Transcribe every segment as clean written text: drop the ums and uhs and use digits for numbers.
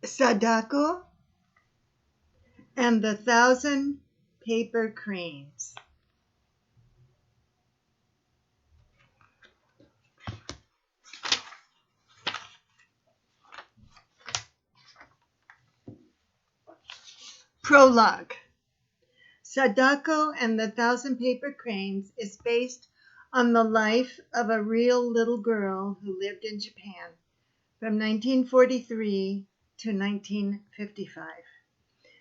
Sadako and the 1,000 Paper Cranes. Prologue. Sadako and the 1,000 Paper Cranes is based on the life of a real little girl who lived in Japan from 1943 to 1955.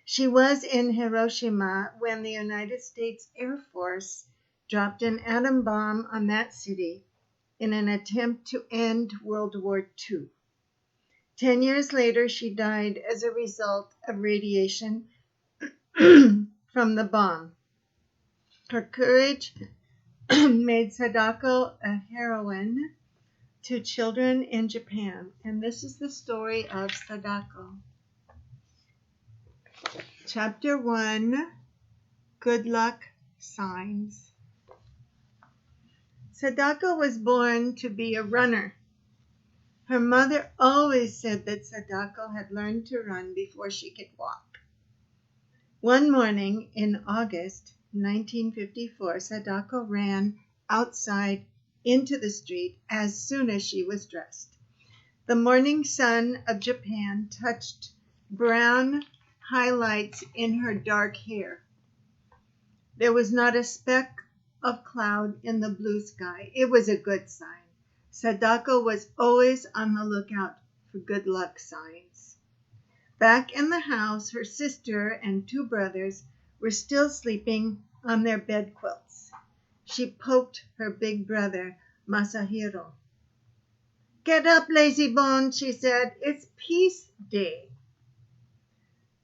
She was in Hiroshima when the United States Air Force dropped an atom bomb on that city in an attempt to end World War II. 10 years later, she died as a result of radiation from the bomb. Her courage made Sadako a heroine to children in Japan. And this is the story of Sadako. Chapter 1, Good Luck Signs. Sadako was born to be a runner. Her mother always said that Sadako had learned to run before she could walk. One morning in August 1954, Sadako ran outside into the street as soon as she was dressed. The morning sun of Japan touched brown highlights in her dark hair. There was not a speck of cloud in the blue sky. It was a good sign. Sadako was always on the lookout for good luck signs. Back in the house, her sister and 2 brothers were still sleeping on their bed quilts. She poked her big brother, Masahiro. "Get up, lazy bones," she said. "It's peace day."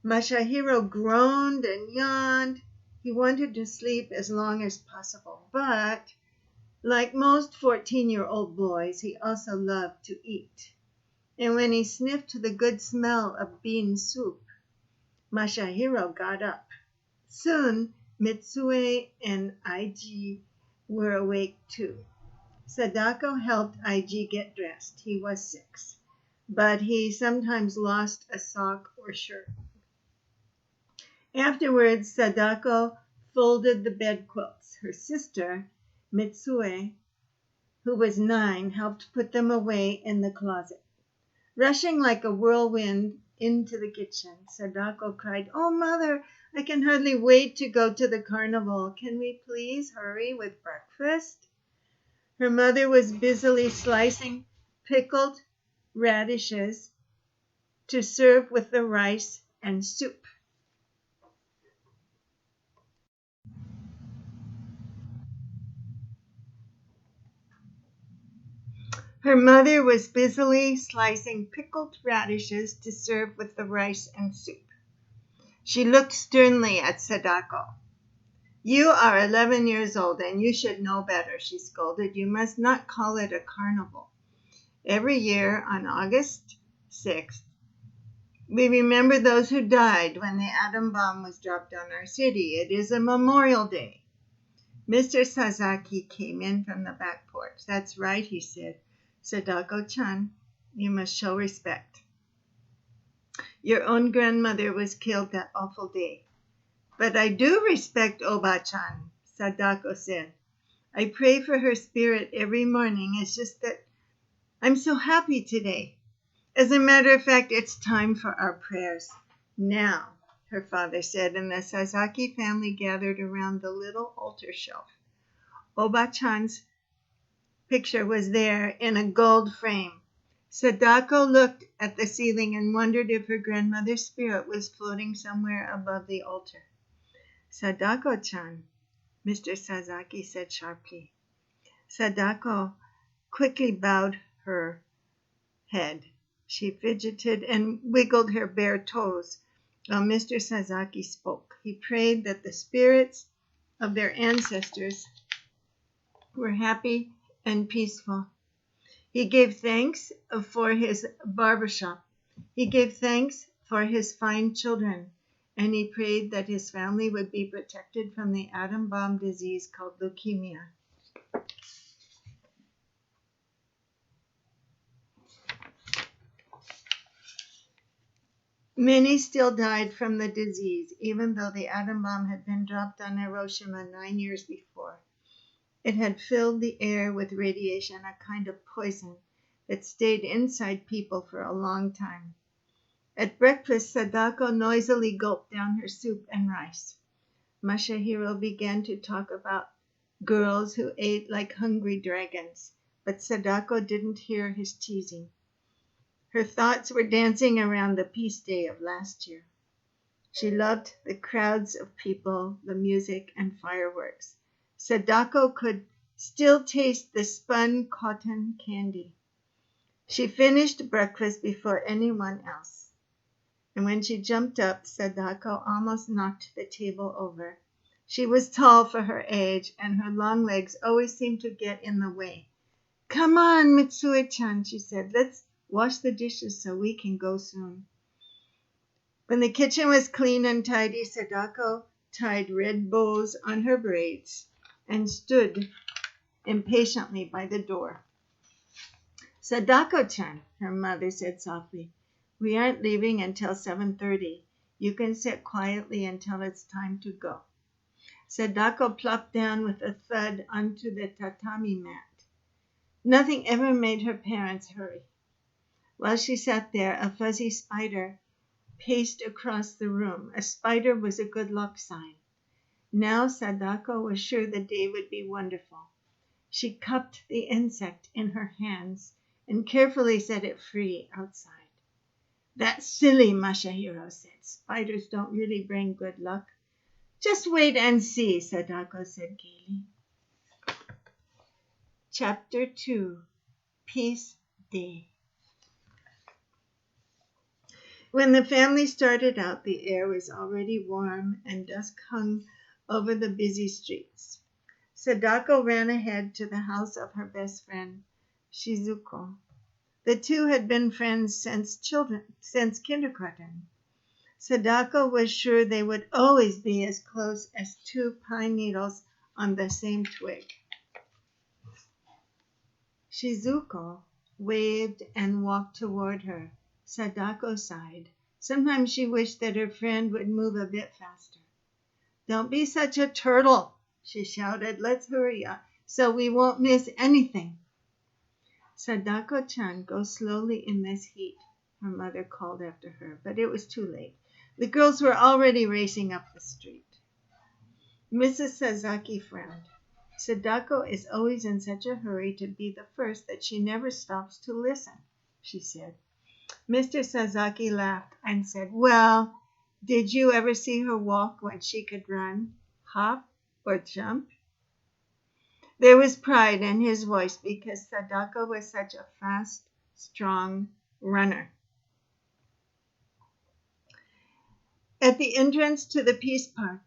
Masahiro groaned and yawned. He wanted to sleep as long as possible, but like most 14-year-old boys, he also loved to eat. And when he sniffed the good smell of bean soup, Masahiro got up. Soon, Mitsue and Aiji were awake too. Sadako helped Aiji get dressed. He was 6, but he sometimes lost a sock or shirt. Afterwards, Sadako folded the bed quilts. Her sister, Mitsue, who was 9, helped put them away in the closet. Rushing like a whirlwind into the kitchen, Sadako cried, "Oh, Mother, I can hardly wait to go to the carnival. Can we please hurry with breakfast?" Her mother was busily slicing pickled radishes to serve with the rice and soup. Her mother was busily slicing pickled radishes to serve with the rice and soup. She looked sternly at Sadako. "You are 11 years old and you should know better," she scolded. "You must not call it a carnival. Every year on August 6th, we remember those who died when the atom bomb was dropped on our city. It is a Memorial Day." Mr. Sasaki came in from the back porch. "That's right," he said. "Sadako-chan, you must show respect. Your own grandmother was killed that awful day." "But I do respect Oba-chan," Sadako said. "I pray for her spirit every morning. It's just that I'm so happy today. As a matter of fact, it's time for our prayers." "Now," her father said, and the Sasaki family gathered around the little altar shelf. Oba-chan's picture was there in a gold frame. Sadako looked at the ceiling and wondered if her grandmother's spirit was floating somewhere above the altar. "Sadako-chan," Mr. Sasaki said sharply. Sadako quickly bowed her head. She fidgeted and wiggled her bare toes while Mr. Sasaki spoke. He prayed that the spirits of their ancestors were happy and peaceful. He gave thanks for his barbershop. He gave thanks for his fine children. And he prayed that his family would be protected from the atom bomb disease called leukemia. Many still died from the disease, even though the atom bomb had been dropped on Hiroshima 9 years before. It had filled the air with radiation, a kind of poison that stayed inside people for a long time. At breakfast, Sadako noisily gulped down her soup and rice. Masahiro began to talk about girls who ate like hungry dragons, but Sadako didn't hear his teasing. Her thoughts were dancing around the peace day of last year. She loved the crowds of people, the music, and fireworks. Sadako could still taste the spun cotton candy. She finished breakfast before anyone else. And when she jumped up, Sadako almost knocked the table over. She was tall for her age, and her long legs always seemed to get in the way. "Come on, Mitsue-chan," she said. "Let's wash the dishes so we can go soon." When the kitchen was clean and tidy, Sadako tied red bows on her braids and stood impatiently by the door. "Sadako-chan," her mother said softly, "we aren't leaving until 7:30. You can sit quietly until it's time to go." Sadako plopped down with a thud onto the tatami mat. Nothing ever made her parents hurry. While she sat there, a fuzzy spider paced across the room. A spider was a good luck sign. Now Sadako was sure the day would be wonderful. She cupped the insect in her hands and carefully set it free outside. "That's silly," Masahiro said. "Spiders don't really bring good luck." "Just wait and see," Sadako said gaily. Chapter 2, Peace Day. When the family started out, the air was already warm and dusk hung over the busy streets. Sadako ran ahead to the house of her best friend, Shizuko. The two had been friends since kindergarten. Sadako was sure they would always be as close as two pine needles on the same twig. Shizuko waved and walked toward her. Sadako sighed. Sometimes she wished that her friend would move a bit faster. "Don't be such a turtle," she shouted. "Let's hurry up so we won't miss anything." "Sadako-chan, go slowly in this heat," her mother called after her, but it was too late. The girls were already racing up the street. Mrs. Sasaki frowned. "Sadako is always in such a hurry to be the first that she never stops to listen," she said. Mr. Sasaki laughed and said, "Well, did you ever see her walk when she could run, hop, or jump?" There was pride in his voice because Sadako was such a fast, strong runner. At the entrance to the Peace Park,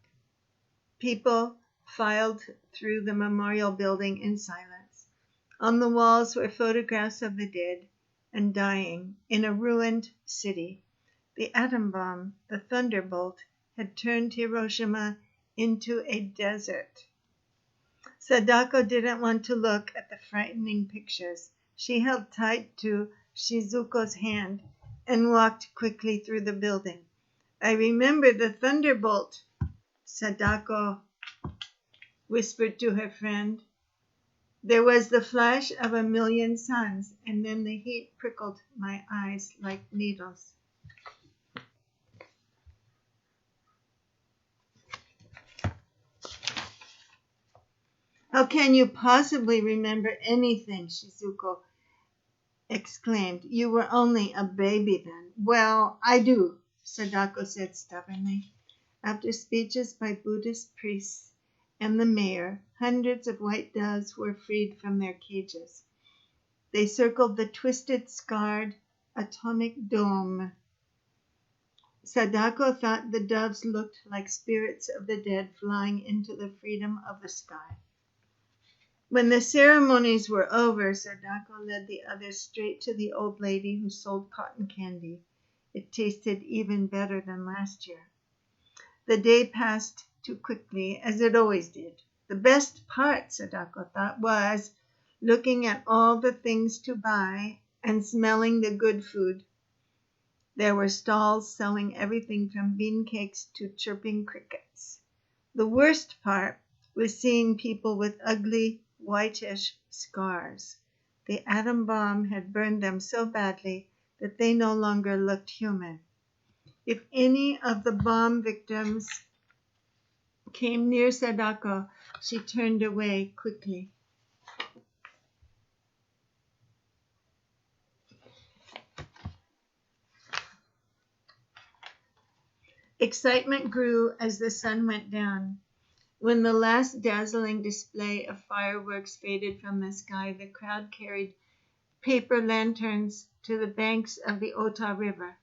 people filed through the memorial building in silence. On the walls were photographs of the dead and dying in a ruined city. The atom bomb, the thunderbolt, had turned Hiroshima into a desert. Sadako didn't want to look at the frightening pictures. She held tight to Shizuko's hand and walked quickly through the building. "I remember the thunderbolt," Sadako whispered to her friend. "There was the flash of a million suns, and then the heat prickled my eyes like needles." "How can you possibly remember anything?" Shizuko exclaimed. "You were only a baby then." "Well, I do," Sadako said stubbornly. After speeches by Buddhist priests and the mayor, hundreds of white doves were freed from their cages. They circled the twisted, scarred atomic dome. Sadako thought the doves looked like spirits of the dead flying into the freedom of the sky. When the ceremonies were over, Sadako led the others straight to the old lady who sold cotton candy. It tasted even better than last year. The day passed too quickly, as it always did. The best part, Sadako thought, was looking at all the things to buy and smelling the good food. There were stalls selling everything from bean cakes to chirping crickets. The worst part was seeing people with ugly, whitish scars. The atom bomb had burned them so badly that they no longer looked human. If any of the bomb victims came near Sadako, she turned away quickly. Excitement grew as the sun went down. When the last dazzling display of fireworks faded from the sky, the crowd carried paper lanterns to the banks of the Ota River.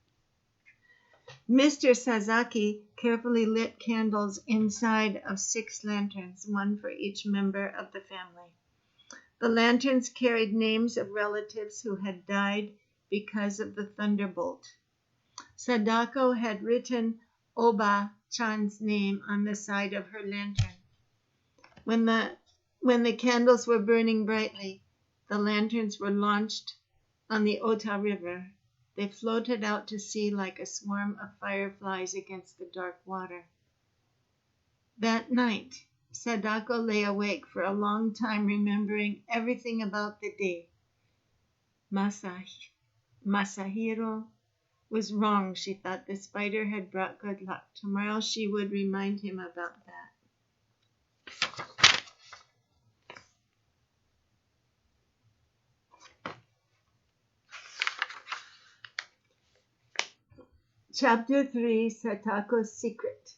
Mr. Sasaki carefully lit candles inside of 6 lanterns, one for each member of the family. The lanterns carried names of relatives who had died because of the thunderbolt. Sadako had written Oba-chan's name on the side of her lantern. When the candles were burning brightly, the lanterns were launched on the Ota River. They floated out to sea like a swarm of fireflies against the dark water. That night, Sadako lay awake for a long time, remembering everything about the day. Masahiro was wrong, she thought. The spider had brought good luck. Tomorrow she would remind him about that. Chapter 3, Sadako's Secret.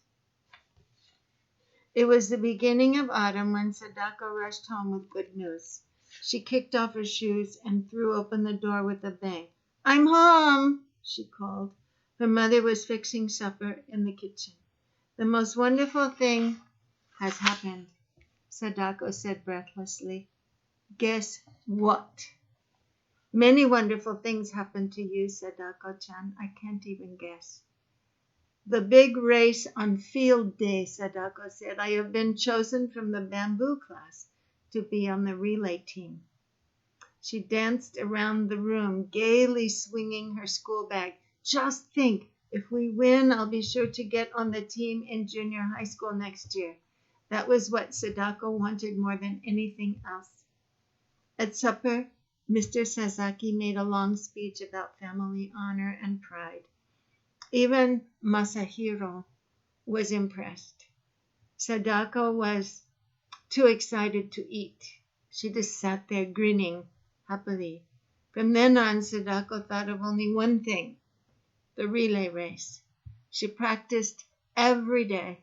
It was the beginning of autumn when Sadako rushed home with good news. She kicked off her shoes and threw open the door with a bang. "I'm home," she called. Her mother was fixing supper in the kitchen. "The most wonderful thing has happened," Sadako said breathlessly. "Guess what?" "Many wonderful things happened to you, Sadako-chan. I can't even guess." "The big race on field day," Sadako said. "I have been chosen from the bamboo class to be on the relay team." She danced around the room, gaily swinging her school bag. "Just think, if we win, I'll be sure to get on the team in junior high school next year." That was what Sadako wanted more than anything else. At supper, Mr. Sasaki made a long speech about family honor and pride. Even Masahiro was impressed. Sadako was too excited to eat. She just sat there grinning happily. From then on, Sadako thought of only one thing, the relay race. She practiced every day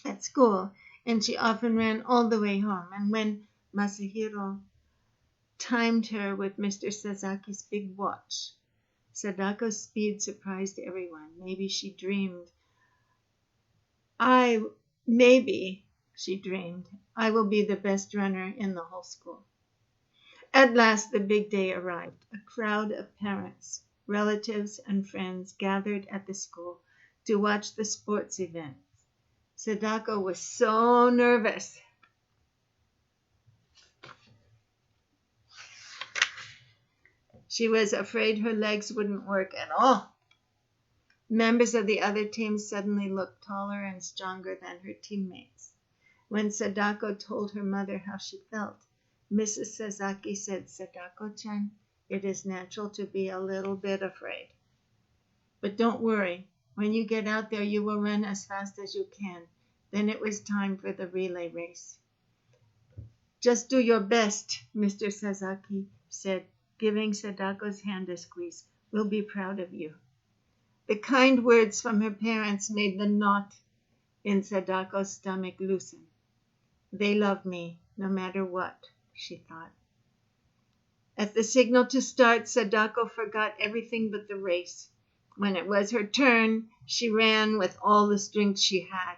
at school, and she often ran all the way home. And when Masahiro timed her with Mr. Sasaki's big watch, Sadako's speed surprised everyone. Maybe she dreamed, I will be the best runner in the whole school. At last, the big day arrived. A crowd of parents, relatives, and friends gathered at the school to watch the sports event. Sadako was so nervous. She was afraid her legs wouldn't work at all. Members of the other teams suddenly looked taller and stronger than her teammates. When Sadako told her mother how she felt, Mrs. Sasaki said, "Sadako-chan, it is natural to be a little bit afraid. But don't worry. When you get out there, you will run as fast as you can." Then it was time for the relay race. "Just do your best," Mr. Sasaki said, giving Sadako's hand a squeeze. "We'll be proud of you." The kind words from her parents made the knot in Sadako's stomach loosen. They love me, no matter what, she thought. At the signal to start, Sadako forgot everything but the race. When it was her turn, she ran with all the strength she had.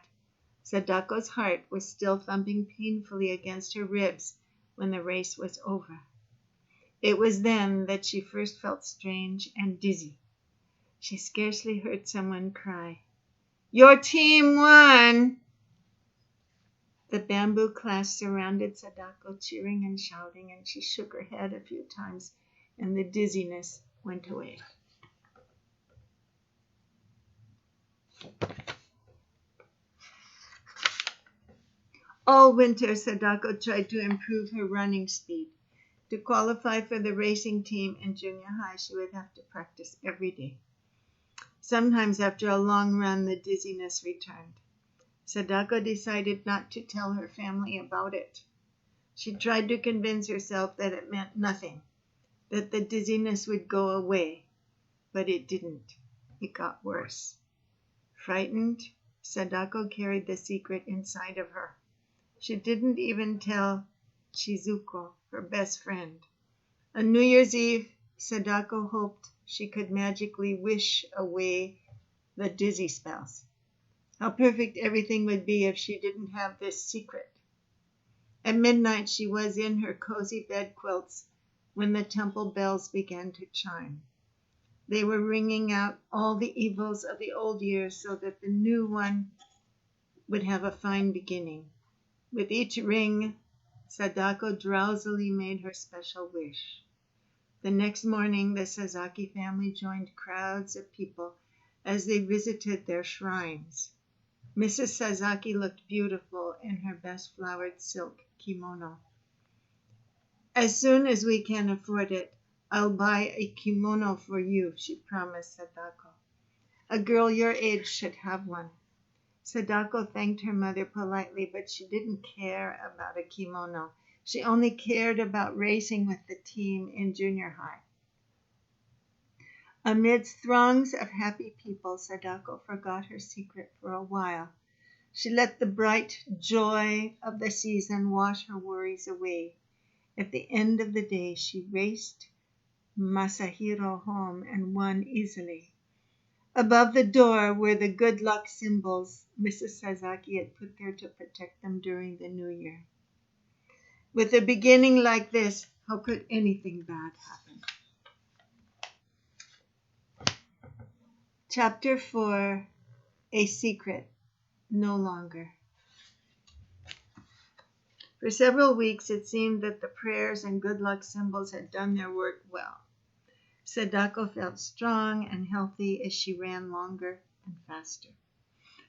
Sadako's heart was still thumping painfully against her ribs when the race was over. It was then that she first felt strange and dizzy. She scarcely heard someone cry, "Your team won!" The bamboo class surrounded Sadako, cheering and shouting, and she shook her head a few times, and the dizziness went away. All winter, Sadako tried to improve her running speed. To qualify for the racing team in junior high, she would have to practice every day. Sometimes after a long run, the dizziness returned. Sadako decided not to tell her family about it. She tried to convince herself that it meant nothing, that the dizziness would go away, but it didn't. It got worse. Frightened, Sadako carried the secret inside of her. She didn't even tell Shizuko, her best friend. On New Year's Eve, Sadako hoped she could magically wish away the dizzy spells. How perfect everything would be if she didn't have this secret. At midnight, she was in her cozy bed quilts when the temple bells began to chime. They were ringing out all the evils of the old year so that the new one would have a fine beginning. With each ring, Sadako drowsily made her special wish. The next morning, the Sasaki family joined crowds of people as they visited their shrines. Mrs. Sasaki looked beautiful in her best flowered silk kimono. As soon as we can afford it, I'll buy a kimono for you, she promised Sadako. A girl your age should have one. Sadako thanked her mother politely, but she didn't care about a kimono. She only cared about racing with the team in junior high. Amidst throngs of happy people, Sadako forgot her secret for a while. She let the bright joy of the season wash her worries away. At the end of the day, she raced Masahiro home and won easily. Above the door were the good luck symbols Mrs. Sasaki had put there to protect them during the new year. With a beginning like this, how could anything bad happen? Chapter 4, A Secret, No Longer. For several weeks, it seemed that the prayers and good luck symbols had done their work well. Sadako felt strong and healthy as she ran longer and faster.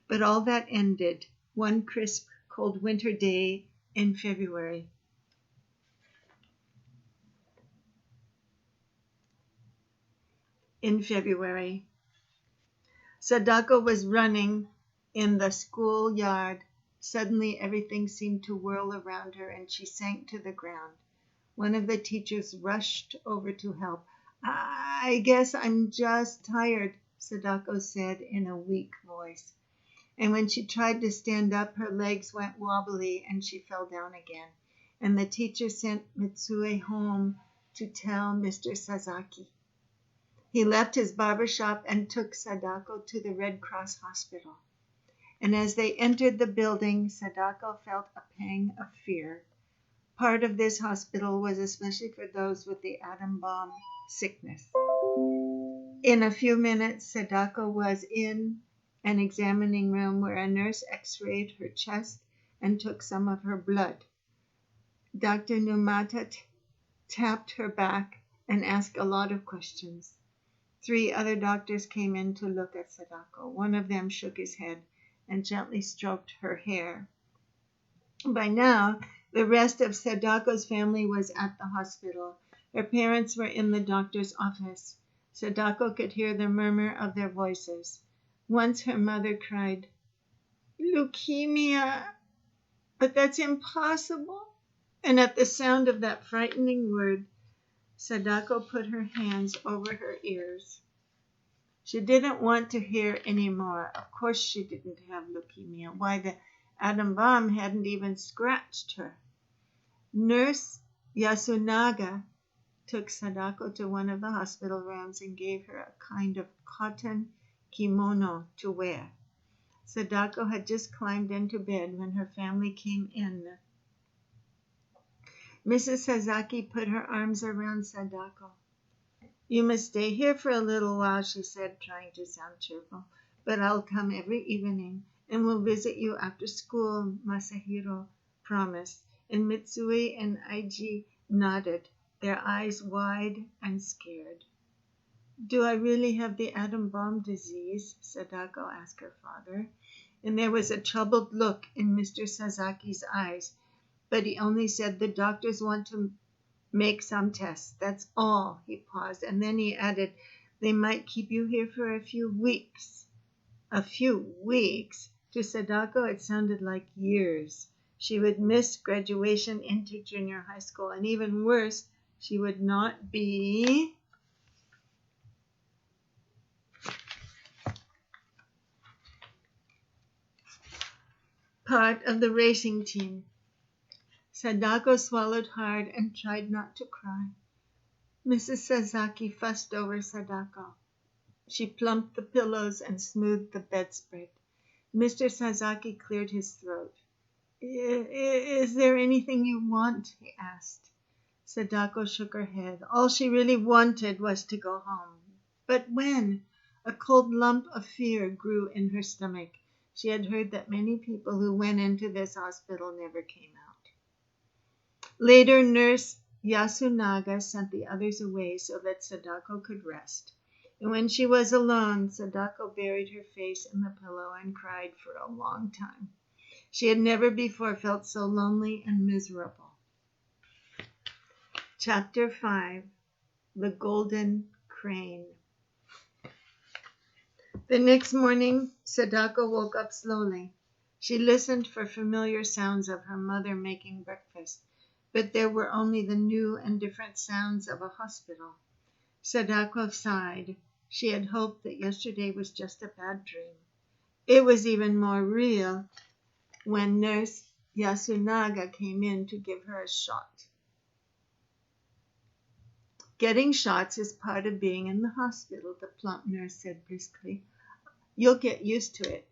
But all that ended one crisp, cold winter day in February. Sadako was running in the schoolyard. Suddenly, everything seemed to whirl around her, and she sank to the ground. One of the teachers rushed over to help. I guess I'm just tired, Sadako said in a weak voice. And when she tried to stand up, her legs went wobbly and she fell down again. And the teacher sent Mitsue home to tell Mr. Sasaki. He left his barber shop and took Sadako to the Red Cross hospital. And as they entered the building, Sadako felt a pang of fear. Part of this hospital was especially for those with the atom bomb sickness. In a few minutes, Sadako was in an examining room where a nurse x-rayed her chest and took some of her blood. Dr. Numata tapped her back and asked a lot of questions. 3 other doctors came in to look at Sadako. One of them shook his head and gently stroked her hair. By now, the rest of Sadako's family was at the hospital. Her parents were in the doctor's office. Sadako could hear the murmur of their voices. Once her mother cried, "Leukemia! But that's impossible!" And at the sound of that frightening word, Sadako put her hands over her ears. She didn't want to hear any more. Of course she didn't have leukemia. Why, the atom bomb hadn't even scratched her. Nurse Yasunaga took Sadako to one of the hospital rooms and gave her a kind of cotton kimono to wear. Sadako had just climbed into bed when her family came in. Mrs. Sasaki put her arms around Sadako. "You must stay here for a little while," she said, trying to sound cheerful. "But I'll come every evening, and will visit you after school," Masahiro promised. And Mitsue and Aiji nodded, their eyes wide and scared. Do I really have the atom bomb disease? Sadako asked her father, and there was a troubled look in Mr. Sasaki's eyes, but he only said, the doctors want to make some tests. That's all. He paused, and then he added, they might keep you here for a few weeks. A few weeks? To Sadako, it sounded like years. She would miss graduation into junior high school, and even worse, she would not be part of the racing team. Sadako swallowed hard and tried not to cry. Mrs. Sasaki fussed over Sadako. She plumped the pillows and smoothed the bedspread. Mr. Sasaki cleared his throat. Is there anything you want? He asked. Sadako shook her head. All she really wanted was to go home. But when? A cold lump of fear grew in her stomach. She had heard that many people who went into this hospital never came out. Later, Nurse Yasunaga sent the others away so that Sadako could rest. And when she was alone, Sadako buried her face in the pillow and cried for a long time. She had never before felt so lonely and miserable. Chapter 5. The Golden Crane. The next morning, Sadako woke up slowly. She listened for familiar sounds of her mother making breakfast, but there were only the new and different sounds of a hospital. Sadako sighed. She had hoped that yesterday was just a bad dream. It was even more real when Nurse Yasunaga came in to give her a shot. Getting shots is part of being in the hospital, the plump nurse said briskly. You'll get used to it.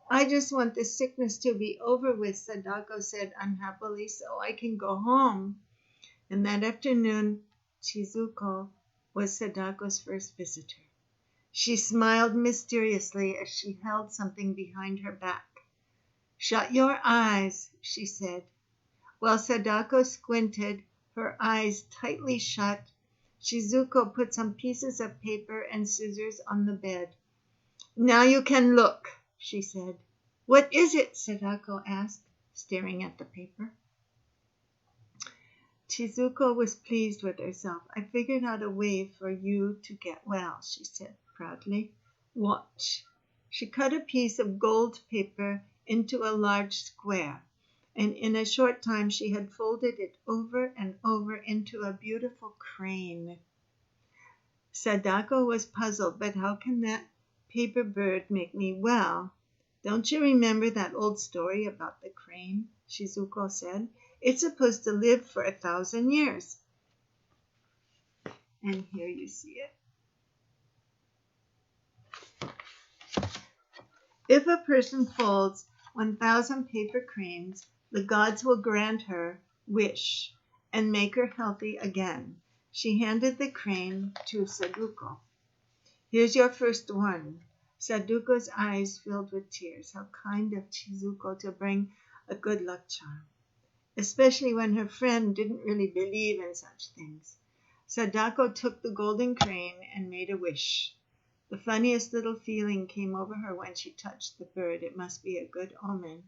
I just want this sickness to be over with, Sadako said unhappily, so I can go home. And that afternoon, Chizuko was Sadako's first visitor. She smiled mysteriously as she held something behind her back. Shut your eyes, she said. While Sadako squinted, her eyes tightly shut, Chizuko put some pieces of paper and scissors on the bed. Now you can look, she said. What is it? Sadako asked, staring at the paper. Chizuko was pleased with herself. I figured out a way for you to get well, she said proudly. Watch. She cut a piece of gold paper into a large square, and in a short time she had folded it over and over into a beautiful crane. Sadako was puzzled, but how can that paper bird make me well? Don't you remember that old story about the crane? Shizuko said. It's supposed to live for 1,000 years. And here you see it. If a person folds 1,000 paper cranes, the gods will grant her wish and make her healthy again. She handed the crane to Sadako. Here's your first one. Sadako's eyes filled with tears. How kind of Chizuko to bring a good luck charm, especially when her friend didn't really believe in such things. Sadako took the golden crane and made a wish. The funniest little feeling came over her when she touched the bird. It must be a good omen.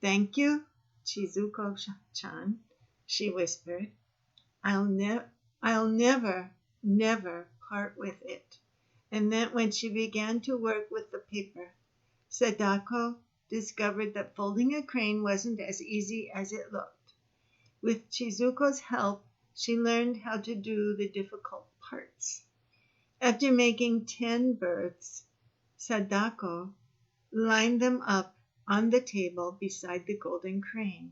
Thank you, Chizuko-chan, she whispered. I'll never, never part with it. And then when she began to work with the paper, Sadako discovered that folding a crane wasn't as easy as it looked. With Chizuko's help, she learned how to do the difficult parts. After making 10 berths, Sadako lined them up on the table beside the golden crane.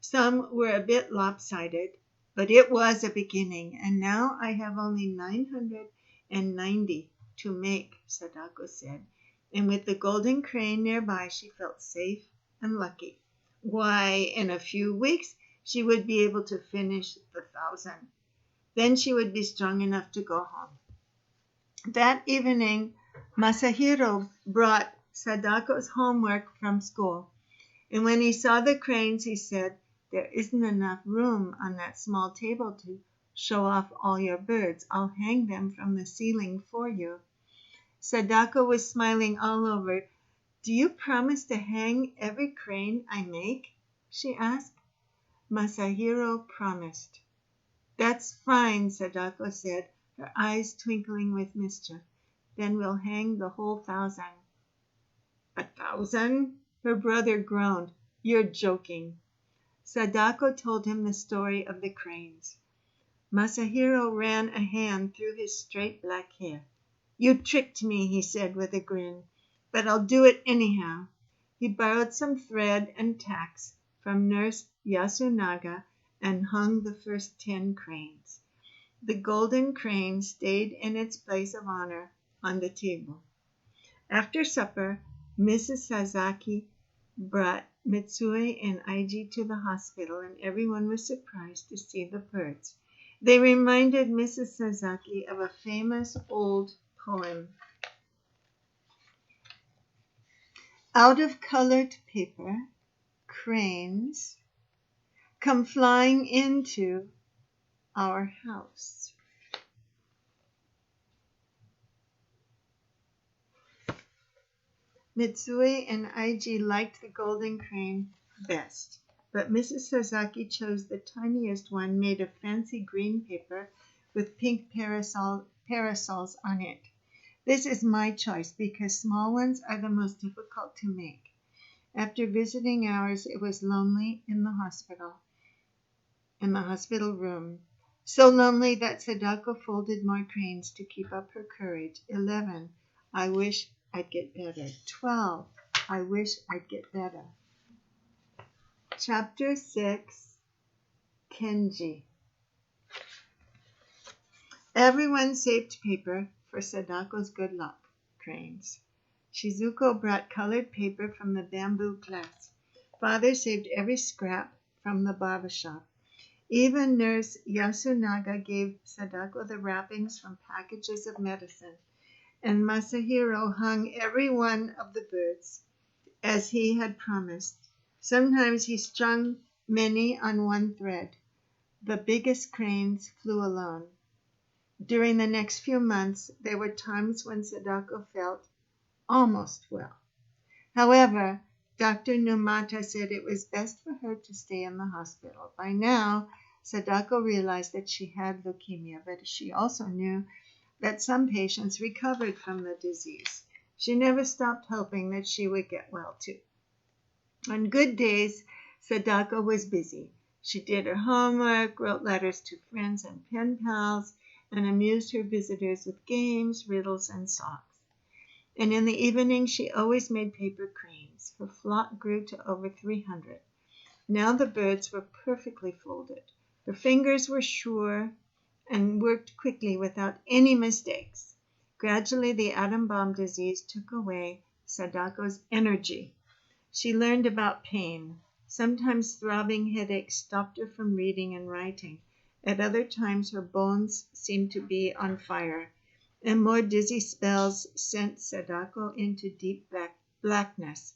Some were a bit lopsided, but it was a beginning, and now I have only 990 to make, Sadako said. And with the golden crane nearby, she felt safe and lucky. Why, in a few weeks, she would be able to finish the 1,000. Then she would be strong enough to go home. That evening, Masahiro brought Sadako's homework from school. And when he saw the cranes, he said, there isn't enough room on that small table to Show off all your birds. I'll hang them from the ceiling for you." Sadako was smiling all over. "Do you promise to hang every crane I make?" she asked. Masahiro promised. "That's fine," Sadako said, her eyes twinkling with mischief. "Then we'll hang the whole 1,000. "1,000?" her brother groaned. "You're joking." Sadako told him the story of the cranes. Masahiro ran a hand through his straight black hair. "You tricked me," he said with a grin, "but I'll do it anyhow." He borrowed some thread and tacks from Nurse Yasunaga and hung the first 10 cranes. The golden crane stayed in its place of honor on the table. After supper, Mrs. Sasaki brought Mitsui and Aiji to the hospital, and everyone was surprised to see the birds. They reminded Mrs. Sasaki of a famous old poem. "Out of colored paper, cranes come flying into our house." Mitsui and Aiji liked the golden crane best, but Mrs. Sasaki chose the tiniest one made of fancy green paper with pink parasols on it. "This is my choice because small ones are the most difficult to make." After visiting ours, it was lonely in the hospital room. So lonely that Sadako folded more cranes to keep up her courage. 11. I wish I'd get better. 12. I wish I'd get better. Chapter 6. Kenji. Everyone saved paper for Sadako's good luck cranes. Shizuko brought colored paper from the bamboo class. Father saved every scrap from the barber shop. Even Nurse Yasunaga gave Sadako the wrappings from packages of medicine. And Masahiro hung every one of the birds as he had promised. Sometimes he strung many on one thread. The biggest cranes flew alone. During the next few months, there were times when Sadako felt almost well. However, Dr. Numata said it was best for her to stay in the hospital. By now, Sadako realized that she had leukemia, but she also knew that some patients recovered from the disease. She never stopped hoping that she would get well too. On good days, Sadako was busy. She did her homework, wrote letters to friends and pen pals, and amused her visitors with games, riddles, and songs. And in the evening, she always made paper cranes. Her flock grew to over 300. Now the birds were perfectly folded. Her fingers were sure and worked quickly without any mistakes. Gradually, the atom bomb disease took away Sadako's energy. She learned about pain. Sometimes throbbing headaches stopped her from reading and writing. At other times, her bones seemed to be on fire, and more dizzy spells sent Sadako into deep blackness.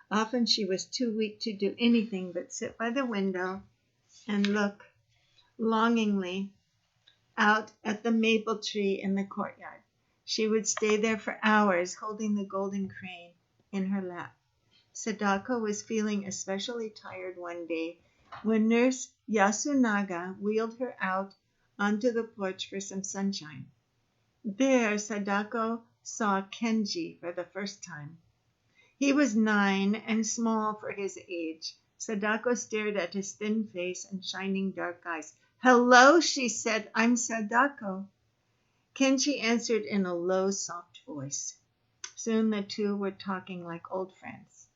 Often she was too weak to do anything but sit by the window and look longingly out at the maple tree in the courtyard. She would stay there for hours, holding the golden crane in her lap. Sadako was feeling especially tired one day when Nurse Yasunaga wheeled her out onto the porch for some sunshine. There, Sadako saw Kenji for the first time. He was 9 and small for his age. Sadako stared at his thin face and shining dark eyes. "Hello," she said. "I'm Sadako." Kenji answered in a low, soft voice. Soon the two were talking like old friends.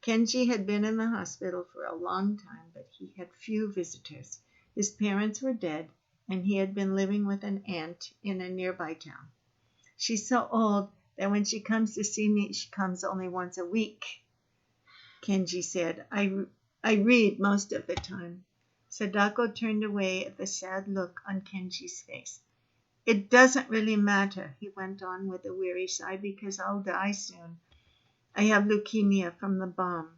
Kenji had been in the hospital for a long time, but he had few visitors. His parents were dead, and he had been living with an aunt in a nearby town. "She's so old that when she comes to see me, she comes only once a week," Kenji said. I read most of the time." Sadako turned away at the sad look on Kenji's face. "It doesn't really matter," he went on with a weary sigh, "because I'll die soon. I have leukemia from the bomb."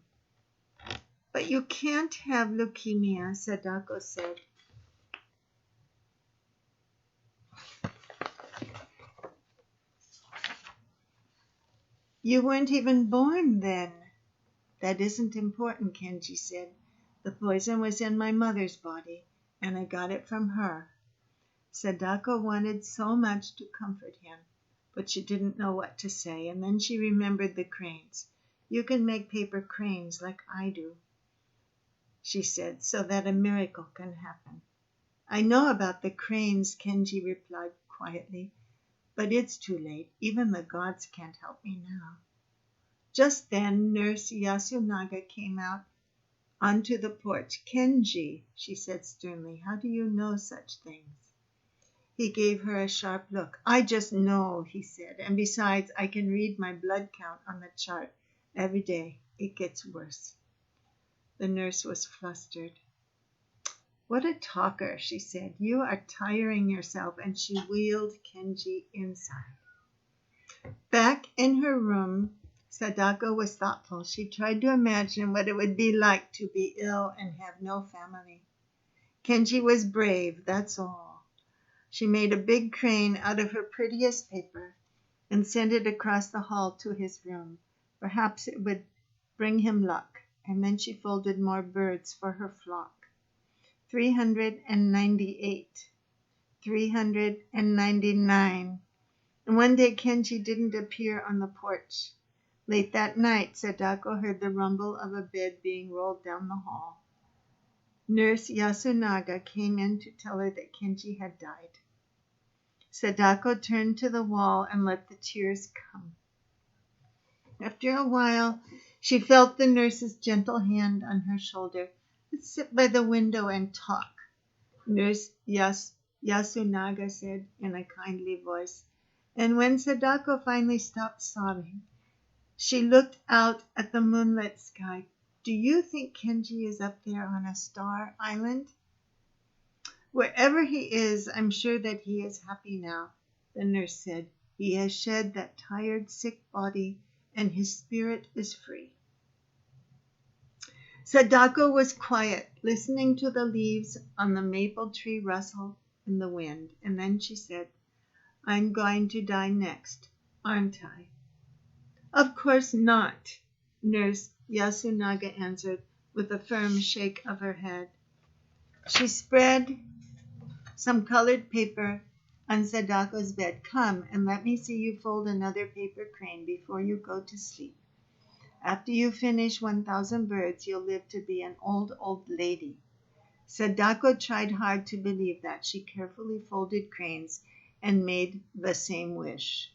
"But you can't have leukemia," Sadako said. You weren't even born then. That isn't important, Kenji said. The poison was in my mother's body, and I got it from her. Sadako wanted so much to comfort him, but she didn't know what to say, and then she remembered the cranes. You can make paper cranes like I do, she said, so that a miracle can happen. I know about the cranes, Kenji replied quietly, but it's too late. Even the gods can't help me now. Just then, Nurse Yasunaga came out onto the porch. Kenji, she said sternly, how do you know such things? He gave her a sharp look. I just know, he said, and besides, I can read my blood count on the chart every day. It gets worse. The nurse was flustered. What a talker, she said. You are tiring yourself, and she wheeled Kenji inside. Back in her room, Sadako was thoughtful. She tried to imagine what it would be like to be ill and have no family. Kenji was brave, that's all. She made a big crane out of her prettiest paper and sent it across the hall to his room. Perhaps it would bring him luck. And then she folded more birds for her flock. 398, 399. And one day Kenji didn't appear on the porch. Late that night, Sadako heard the rumble of a bed being rolled down the hall. Nurse Yasunaga came in to tell her that Kenji had died. Sadako turned to the wall and let the tears come. After a while, she felt the nurse's gentle hand on her shoulder. Let's sit by the window and talk, Nurse Yasunaga said in a kindly voice. And when Sadako finally stopped sobbing, she looked out at the moonlit sky. Do you think Kenji is up there on a star island? Wherever he is, I'm sure that he is happy now, the nurse said. He has shed that tired, sick body, and his spirit is free. Sadako was quiet, listening to the leaves on the maple tree rustle in the wind, and then she said, I'm going to die next, aren't I? Of course not, Nurse Yasunaga answered with a firm shake of her head. She spread some colored paper on Sadako's bed. Come and let me see you fold another paper crane before you go to sleep. After you finish 1,000 birds, you'll live to be an old, old lady. Sadako tried hard to believe that. She carefully folded cranes and made the same wish.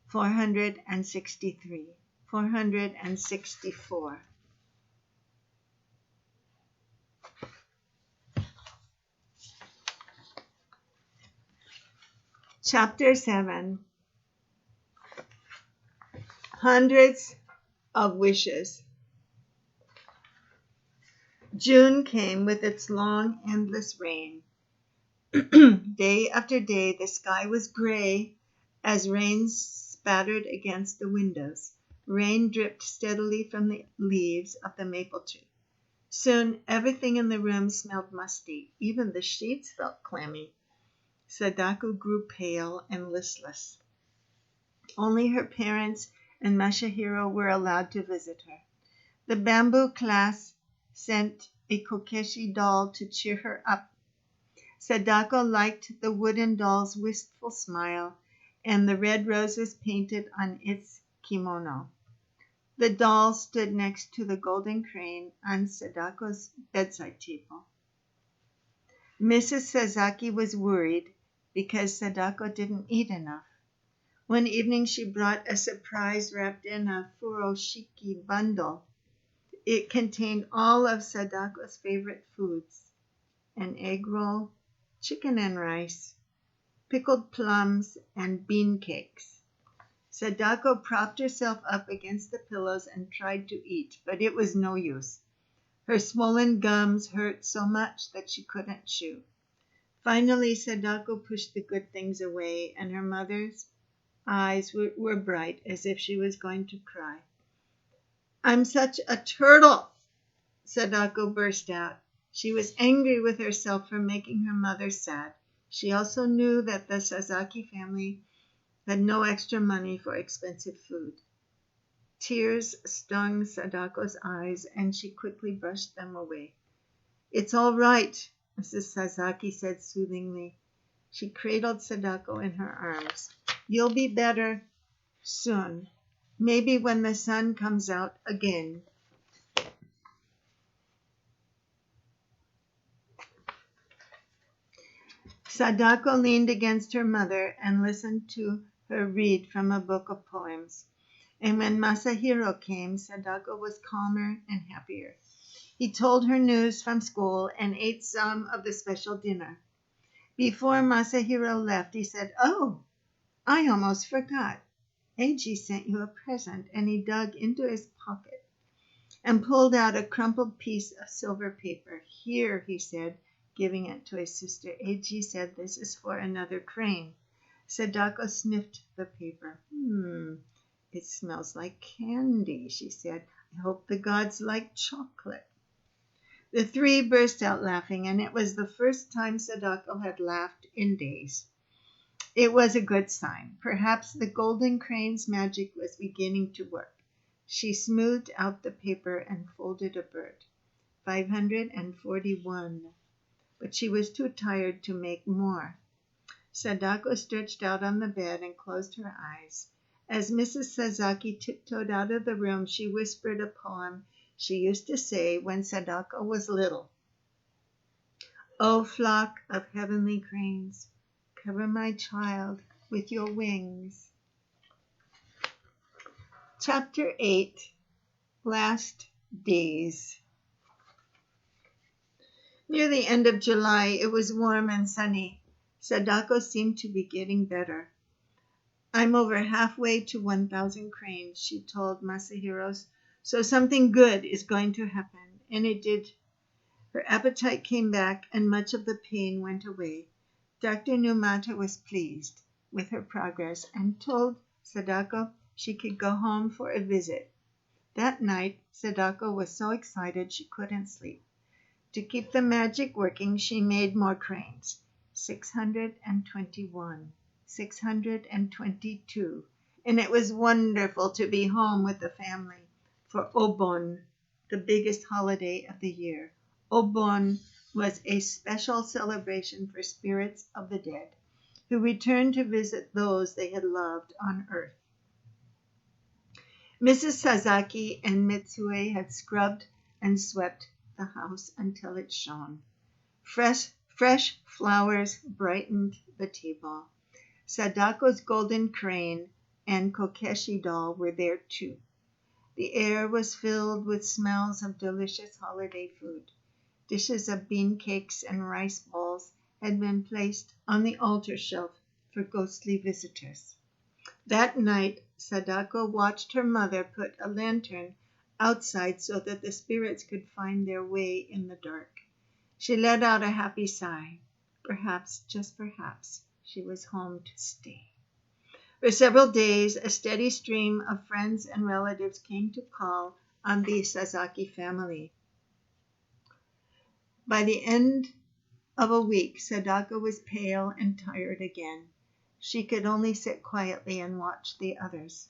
463, 464. Chapter 7. Hundreds of wishes. June came with its long, endless rain. Day after day, the sky was gray as rain spattered against the windows. Rain dripped steadily from the leaves of the maple tree. Soon, everything in the room smelled musty. Even the sheets felt clammy. Sadako grew pale and listless. Only her parents and Masahiro were allowed to visit her. The bamboo class sent a kokeshi doll to cheer her up. Sadako liked the wooden doll's wistful smile and the red roses painted on its kimono. The doll stood next to the golden crane on Sadako's bedside table. Mrs. Sasaki was worried because Sadako didn't eat enough. One evening she brought a surprise wrapped in a furoshiki bundle. It contained all of Sadako's favorite foods: an egg roll, chicken and rice, pickled plums, and bean cakes. Sadako propped herself up against the pillows and tried to eat, but it was no use. Her swollen gums hurt so much that she couldn't chew. Finally, Sadako pushed the good things away, and her mother's eyes were bright as if she was going to cry. I'm such a turtle, Sadako burst out. She was angry with herself for making her mother sad. She also knew that the Sasaki family had no extra money for expensive food. Tears stung Sadako's eyes, and she quickly brushed them away. "It's all right," Mrs. Sasaki said soothingly. She cradled Sadako in her arms. "You'll be better soon. Maybe when the sun comes out again." Sadako leaned against her mother and listened to her read from a book of poems. And when Masahiro came, Sadako was calmer and happier. He told her news from school and ate some of the special dinner. Before Masahiro left, he said, "Oh, I almost forgot. Eiji sent you a present," and he dug into his pocket and pulled out a crumpled piece of silver paper. "Here," he said, giving it to his sister. "Eiji said this is for another crane." Sadako sniffed the paper. "It smells like candy," she said. "I hope the gods like chocolate." The three burst out laughing, and it was the first time Sadako had laughed in days. It was a good sign. Perhaps the golden crane's magic was beginning to work. She smoothed out the paper and folded a bird. 541. But she was too tired to make more. Sadako stretched out on the bed and closed her eyes. As Mrs. Sasaki tiptoed out of the room, she whispered a poem she used to say when Sadako was little. "O flock of heavenly cranes, cover my child with your wings." Chapter 8. Last Days. Near the end of July, it was warm and sunny. Sadako seemed to be getting better. "I'm over halfway to 1,000 cranes," she told Masahiro, "so something good is going to happen." And it did. Her appetite came back, and much of the pain went away. Dr. Numata was pleased with her progress and told Sadako she could go home for a visit. That night, Sadako was so excited she couldn't sleep. To keep the magic working, she made more cranes. 621, 622, and it was wonderful to be home with the family for Obon, the biggest holiday of the year. Obon was a special celebration for spirits of the dead who returned to visit those they had loved on earth. Mrs. Sasaki and Mitsue had scrubbed and swept the house until it shone. Fresh flowers brightened the table. Sadako's golden crane and Kokeshi doll were there too. The air was filled with smells of delicious holiday food. Dishes of bean cakes and rice balls had been placed on the altar shelf for ghostly visitors. That night, Sadako watched her mother put a lantern outside so that the spirits could find their way in the dark. She let out a happy sigh. Perhaps, just perhaps, she was home to stay. For several days, a steady stream of friends and relatives came to call on the Sasaki family. By the end of a week, Sadako was pale and tired again. She could only sit quietly and watch the others.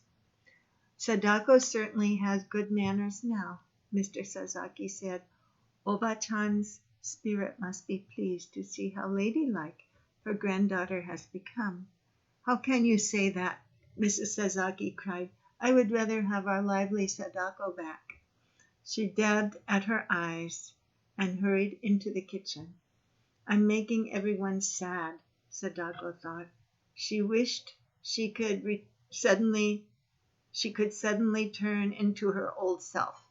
"Sadako certainly has good manners now," Mr. Sasaki said. "Oba-chan's spirit must be pleased to see how ladylike her granddaughter has become." "How can you say that?" Mrs. Sasaki cried. "I would rather have our lively Sadako back." She dabbed at her eyes and hurried into the kitchen. "I'm making everyone sad," Sadako thought. She wished she could suddenly turn into her old self.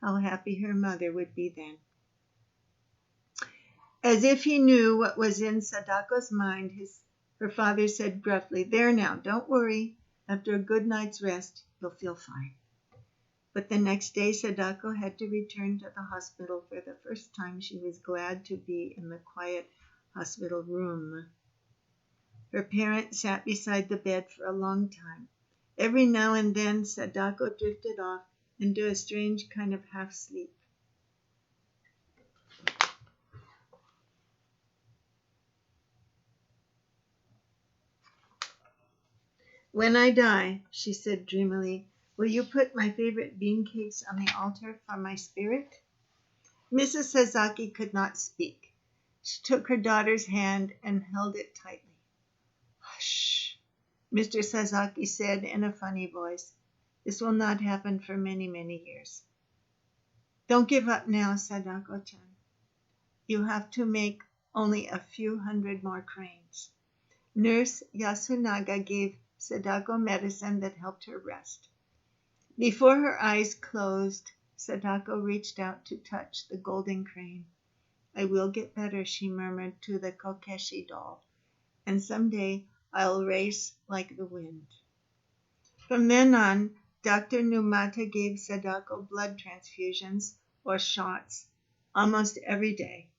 How happy her mother would be then. As if he knew what was in Sadako's mind, her father said gruffly, "There now, don't worry. After a good night's rest, you'll feel fine." But the next day, Sadako had to return to the hospital. For the first time, she was glad to be in the quiet hospital room. Her parent sat beside the bed for a long time. Every now and then, Sadako drifted off into a strange kind of half-sleep. "When I die," she said dreamily, Will you put my favorite bean cakes on the altar for my spirit? Mrs. Sasaki could not speak. She took her daughter's hand and held it tightly. Hush, Mr. Sasaki said in a funny voice. This will not happen for many, many years. Don't give up now, Sadako-chan. You have to make only a few hundred more cranes. Nurse Yasunaga gave Sadako medicine that helped her rest. Before her eyes closed, Sadako reached out to touch the golden crane. I will get better, she murmured to the Kokeshi doll, and someday I'll race like the wind. From then on, Dr. Numata gave Sadako blood transfusions or shots almost every day.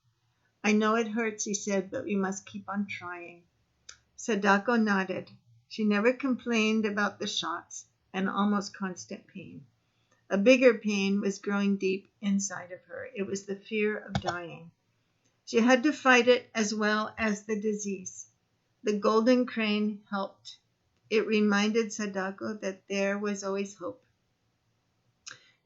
I know it hurts, he said, but we must keep on trying. Sadako nodded. She never complained about the shots and almost constant pain. A bigger pain was growing deep inside of her. It was the fear of dying. She had to fight it as well as the disease. The golden crane helped. It reminded Sadako that there was always hope.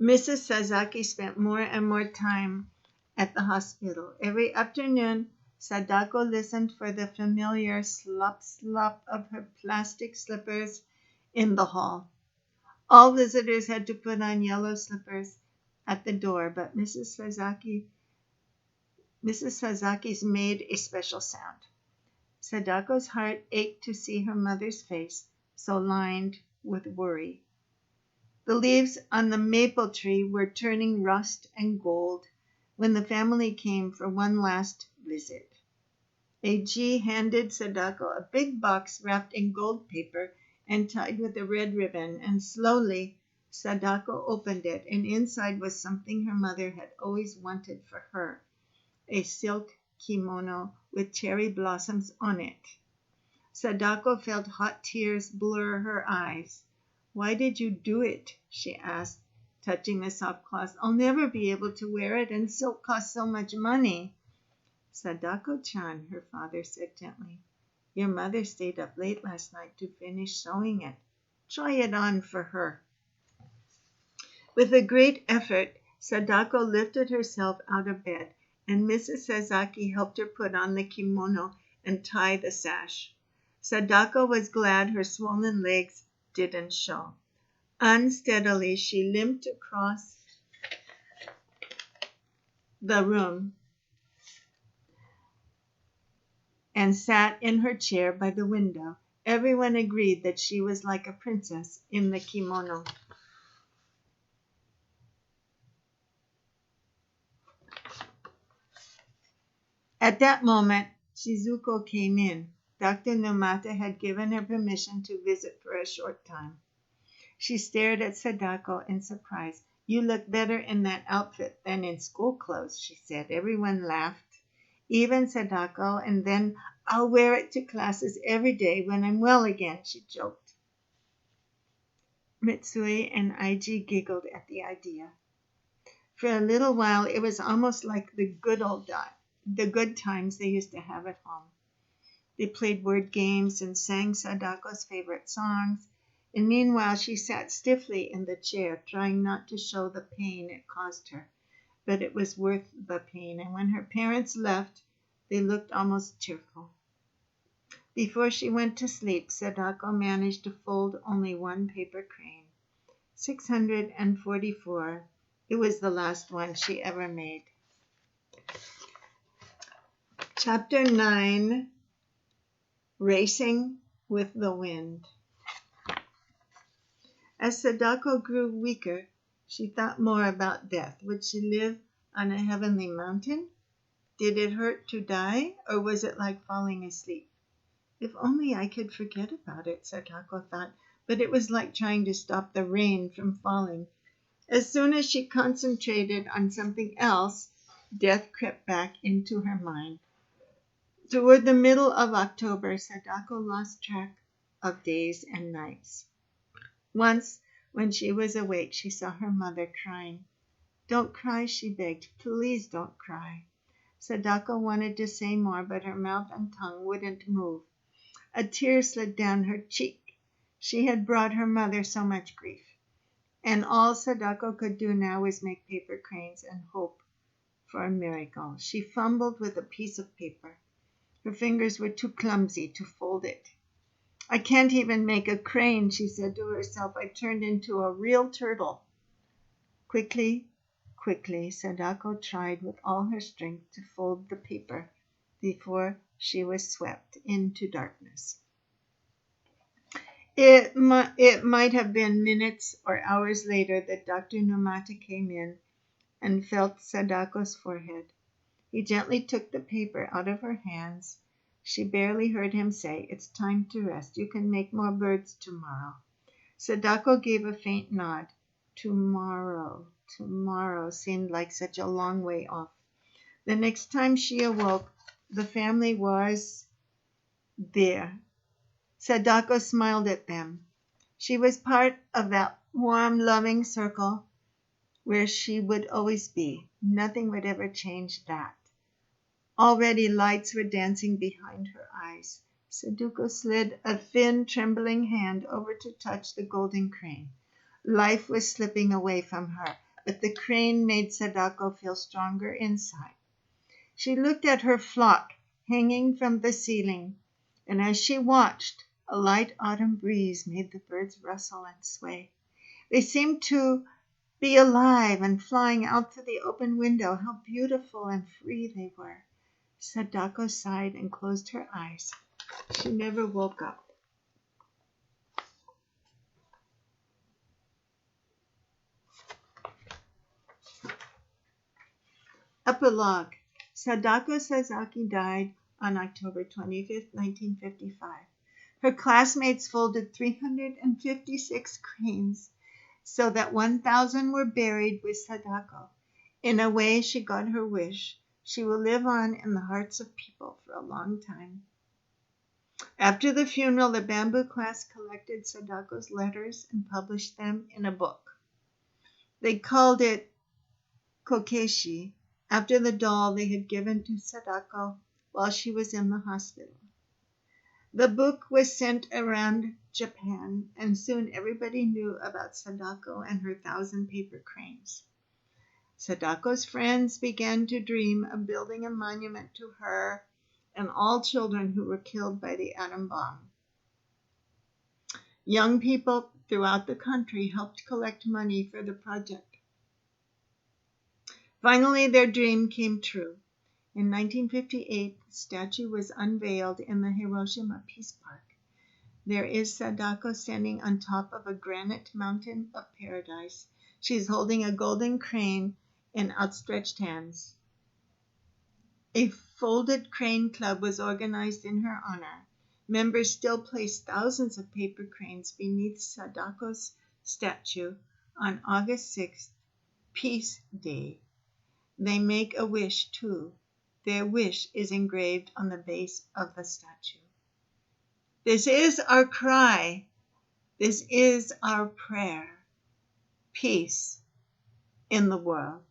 Mrs. Sasaki spent more and more time at the hospital. Every afternoon, Sadako listened for the familiar slop slop of her plastic slippers in the hall. All visitors had to put on yellow slippers at the door, but Mrs. Sasaki's made a special sound. Sadako's heart ached to see her mother's face, so lined with worry. The leaves on the maple tree were turning rust and gold when the family came for one last visit. Eiji handed Sadako a big box wrapped in gold paper and tied with a red ribbon, and slowly Sadako opened it, and inside was something her mother had always wanted for her, a silk kimono with cherry blossoms on it. Sadako felt hot tears blur her eyes. Why did you do it? She asked, touching the soft cloth. I'll never be able to wear it, and silk costs so much money. Sadako-chan, her father said gently, your mother stayed up late last night to finish sewing it. Try it on for her. With a great effort, Sadako lifted herself out of bed, and Mrs. Sasaki helped her put on the kimono and tie the sash. Sadako was glad her swollen legs didn't show. Unsteadily, she limped across the room and sat in her chair by the window. Everyone agreed that she was like a princess in the kimono. At that moment, Shizuko came in. Dr. Numata had given her permission to visit for a short time. She stared at Sadako in surprise. You look better in that outfit than in school clothes, she said. Everyone laughed, even Sadako, and then I'll wear it to classes every day when I'm well again, she joked. Mitsui and Eiji giggled at the idea. For a little while, it was almost like the good times they used to have at home. They played word games and sang Sadako's favorite songs, and meanwhile she sat stiffly in the chair, trying not to show the pain it caused her. But it was worth the pain, and when her parents left, they looked almost cheerful. Before she went to sleep, Sadako managed to fold only one paper crane. 644. It was the last one she ever made. Chapter 9. Racing with the Wind. As Sadako grew weaker, she thought more about death. Would she live on a heavenly mountain? Did it hurt to die, or was it like falling asleep? If only I could forget about it, Sadako thought, but it was like trying to stop the rain from falling. As soon as she concentrated on something else, death crept back into her mind. Toward the middle of October, Sadako lost track of days and nights. Once, when she was awake, she saw her mother crying. Don't cry, she begged. Please don't cry. Sadako wanted to say more, but her mouth and tongue wouldn't move. A tear slid down her cheek. She had brought her mother so much grief. and all Sadako could do now was make paper cranes and hope for a miracle. She fumbled with a piece of paper. Her fingers were too clumsy to fold it. I can't even make a crane, she said to herself. I turned into a real turtle. Quickly, Sadako tried with all her strength to fold the paper before she was swept into darkness. It might have been minutes or hours later that Dr. Numata came in and felt Sadako's forehead. He gently took the paper out of her hands. She barely heard him say, "It's time to rest. You can make more birds tomorrow." Sadako gave a faint nod. Tomorrow seemed like such a long way off. The next time she awoke, the family was there. Sadako smiled at them. She was part of that warm, loving circle where she would always be. Nothing would ever change that. Already lights were dancing behind her eyes. Sadako slid a thin, trembling hand over to touch the golden crane. Life was slipping away from her, but the crane made Sadako feel stronger inside. She looked at her flock hanging from the ceiling, and as she watched, a light autumn breeze made the birds rustle and sway. They seemed to be alive and flying out through the open window. How beautiful and free they were. Sadako sighed and closed her eyes. She never woke up. Epilogue. Sadako Sasaki died on October 25th, 1955. Her classmates folded 356 cranes so that 1,000 were buried with Sadako. In a way, she got her wish. She will live on in the hearts of people for a long time. After the funeral, the bamboo class collected Sadako's letters and published them in a book. They called it Kokeshi, after the doll they had given to Sadako while she was in the hospital. The book was sent around Japan, and soon everybody knew about Sadako and her 1,000 paper cranes. Sadako's friends began to dream of building a monument to her and all children who were killed by the atom bomb. Young people throughout the country helped collect money for the project. Finally, their dream came true. In 1958, the statue was unveiled in the Hiroshima Peace Park. There is Sadako standing on top of a granite mountain of paradise. She's holding a golden crane in outstretched hands. A folded crane club was organized in her honor. Members still place thousands of paper cranes beneath Sadako's statue on August 6th, Peace Day. They make a wish, too. Their wish is engraved on the base of the statue. This is our cry. This is our prayer. Peace in the world.